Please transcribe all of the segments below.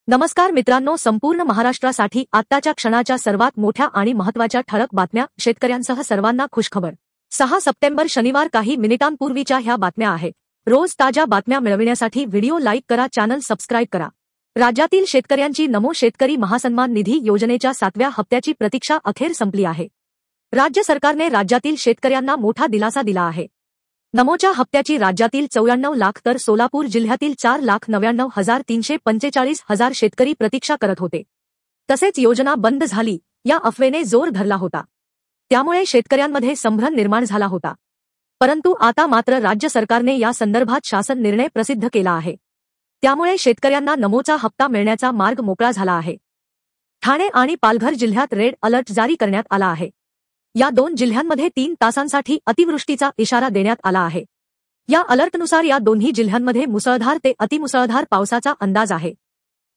नमस्कार मित्रांनो, संपूर्ण महाराष्ट्रासाठी आत्ताच्या क्षणाच्या सर्वात मोठ्या आणि महत्त्वाच्या ठळक बातम्या. शेतकऱ्यांसह सर्वांना खुशखबर. 6 सप्टेंबर शनिवार. काही मिनिटांपूर्वीच्या ह्या बातम्या आहेत. रोज ताज्या बातम्या मिळविण्यासाठी व्हिडिओ लाईक करा, चॅनल सबस्क्राईब करा. राज्यातील शेतकऱ्यांची नमो शेतकरी महासन्मान निधी योजनेच्या 7व्या हप्त्याची प्रतीक्षा अखेर संपली आहे. राज्य सरकारने राज्यातील शेतकऱ्यांना मोठा दिलासा दिला आहे. नमोच्या हप्त्याची राज्यातील 94 लाख तर सोलापूर जिल्ह्यातील 4,99,345 शेतकरी प्रतीक्षा करत होते. तसेच योजना बंद झाली या अफवेने जोर धरला होता. त्यामुळे शेतकऱ्यांमध्ये संभ्रम निर्माण झाला होता. परंतु आता मात्र राज्य सरकारने या संदर्भात शासन निर्णय प्रसिद्ध केला आहे. त्यामुळे शेतकऱ्यांना नमोचा हप्ता मिळण्याचा मार्ग मोकळा झाला आहे. ठाणे आणि पालघर जिल्ह्यात रेड अलर्ट जारी करण्यात आला आहे. या दोन जिल्ह्यांमध्ये 3 तासांसाठी अतिवृष्टीचा इशारा देण्यात आला आहे. या अलर्टनुसार या दोन्ही जिल्ह्यांमध्ये मुसळधार ते अतिमुसळधार पावसाचा अंदाज आहे.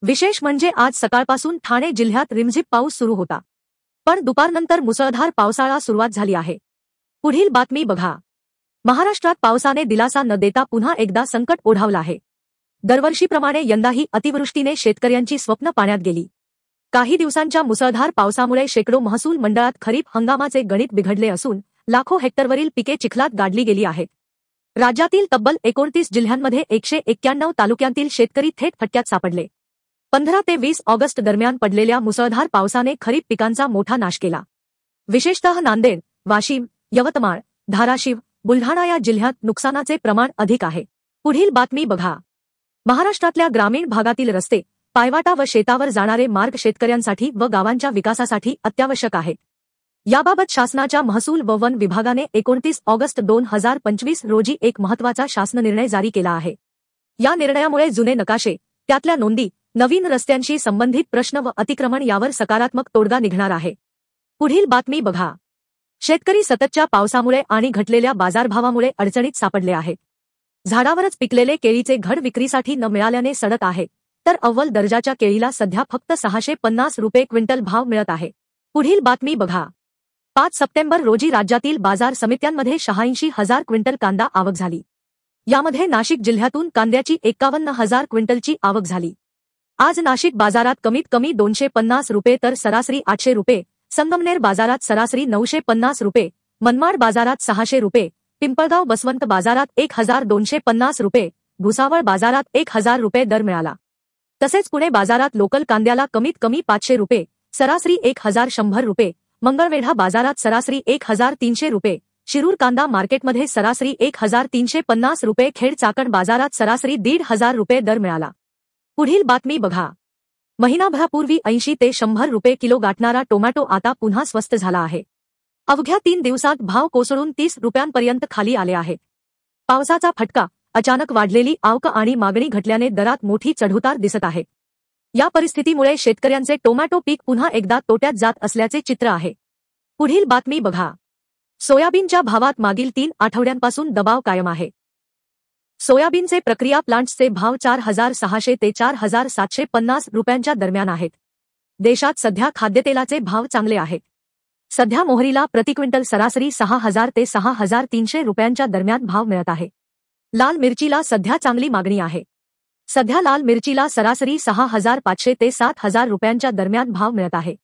विशेष म्हणजे आज सकाळपासून ठाणे जिल्ह्यात रिमझिम पाऊस सुरू होता, पण दुपारनंतर मुसळधार पावसाळा सुरुवात झाली आहे. पुढील बातमी बघा. महाराष्ट्रात पावसाने दिलासा न देता पुन्हा एकदा संकट ओढावलं आहे. दरवर्षीप्रमाणे यंदाही अतिवृष्टीने शेतकऱ्यांची स्वप्न पाण्यात गेली. काही दिवसांच्या मुसळधार पावसामुळे शेकडो महसूल मंडळात खरीप हंगामाचे गणित बिघडले असून लाखो हेक्टरवरील पिके चिखलात गाडली गेली आहेत. राज्यातील तब्बल 29 जिल्ह्यांमध्ये 191 तालुक्यांतील शेतकरी थेट फटक्यात सापडले. 15 ते 20 ऑगस्ट दरम्यान पडलेल्या मुसळधार पावसाने खरीप पिकांचा मोठा नाश केला. विशेषतः नांदेड, वाशिम, यवतमाळ, धाराशिव, बुलढाणा या जिल्ह्यात नुकसानाचे प्रमाण अधिक आहे. पुढील बातमी बघा. महाराष्ट्रातल्या ग्रामीण भागातील रस्ते, पायवाटा व शेतावर जाणारे मार्ग शेतकऱ्यांसाठी व गावांच्या विकासासाठी अत्यावश्यक आहेत. याबाबत शासनाच्या महसूल व वन विभागाने 29 ऑगस्ट 2025 रोजी एक महत्त्वाचा शासन निर्णय जारी केला आहे. या निर्णयामुळे जुने नकाशे, त्यातल्या नोंदी, नवीन रस्त्यांशी संबंधित प्रश्न व अतिक्रमण यावर सकारात्मक तोडगा निघणार आहे. पुढील बातमी बघा. शेतकरी सततच्या पावसामुळे आणि घटलेल्या बाजारभावामुळे अडचणीत सापडले आहेत. झाडावरच पिकलेले केळीचे घड विक्रीसाठी न मिळाल्याने सडत आहे, तर अव्वल दर्जाच्या केळीला सध्या फक्त 650 रुपये क्विंटल भाव मिळत आहे. पुढील बातमी बघा. 5 सप्टेंबर रोजी राज्यातील बाजार समित्यांमध्ये 86,000 क्विंटल कांदा आवक झाली. यामध्ये नाशिक जिल्ह्यातून कांद्याची 51,000 क्विंटलची आवक झाली. आज नाशिक बाजारात कमीत कमी 250 रुपये तर सरासरी 800 रुपये, संगमनेर बाजारात सरासरी 950 रुपये, मनमाड बाजारात 600 रुपये, पिंपळगाव बसवंत बाजारात 1,250 रुपये, भुसावळ बाजारात 1,000 रुपये दर मिळाला. तसेच पुणे बाजारात लोकल कांद्याला कमीत कमी 500 रुपये, सरासरी 1,100 रुपये, मंगळवेढा बाजारात सरासरी 1,300 रुपये, शिरूर कांदा मार्केटमध्ये सरासरी 1,350 रुपये, खेड चाकण बाजारात सरासरी 1,500 रुपये दर मिळाला. पुढील बातमी बघा. महिनाभरापूर्वी 80 ते 100 रुपये किलो गाठणारा टोमॅटो आता पुन्हा स्वस्त झाला आहे. अवघ्या 3 दिवसात भाव कोसळून 30 रुपयांपर्यंत खाली आले आहेत. पावसाचा फटका, अचानक वाढलेली आवक आणि मागणी घटल्याने दरात मोठी चढउतार दिसत आहे. या परिस्थितीमुळे शेतकऱ्यांचे टोमॅटो पीक पुन्हा एकदा तोट्यात जात असल्याचे चित्र आहे. पुढील बातमी बघा. सोयाबीनच्या भावात मागील 3 आठवड्यांपासून दबाव कायम आहे. सोयाबीनचे प्रक्रिया प्लांट्सचे भाव 4,600 ते 4,750 रुपयांच्या दरम्यान आहेत. देशात सध्या खाद्यतेलाचे भाव चांगले आहेत. सध्या मोहरीला प्रति क्विंटल सरासरी 6,000 ते 6,300 रुपयांच्या दरम्यान भाव मिळत आहे. लाल मिरचीला सध्या चांगली मागणी आहे. सध्या लाल मिरचीला सरासरी 6,500 ते 7,000 रुपयांच्या दरम्यान भाव मिळत आहे.